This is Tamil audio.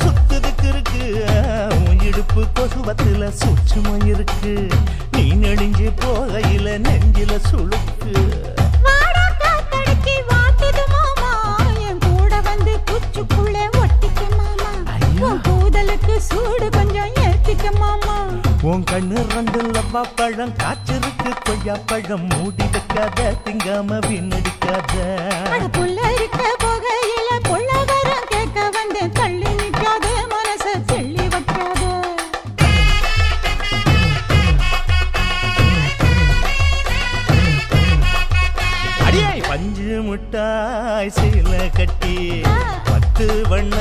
சுத்துதுக்கு இருக்கு உன் இடுப்பு கொசுவத்துல சூட்சுமம் இருக்கு நீ நெடுஞ்சு போகையில நெஞ்சில சுளுக்கு சூடு கொஞ்சம் ஏத்திக்க மாமா உன் கண்ணு ரெண்டு லவ்வா பழம் காய்ச்சிருக்கு கொய்யா பழம் மூடி வைக்காத திங்காம வீணடிக்காத புள்ள இருக்க போகையில புள்ள வரம் கேட்க வந்து தள்ளி நிற்காத மனச தெள்ளி வைக்காத அடியே பஞ்சு முட்டாய் சீல கட்டி 10 வண்ண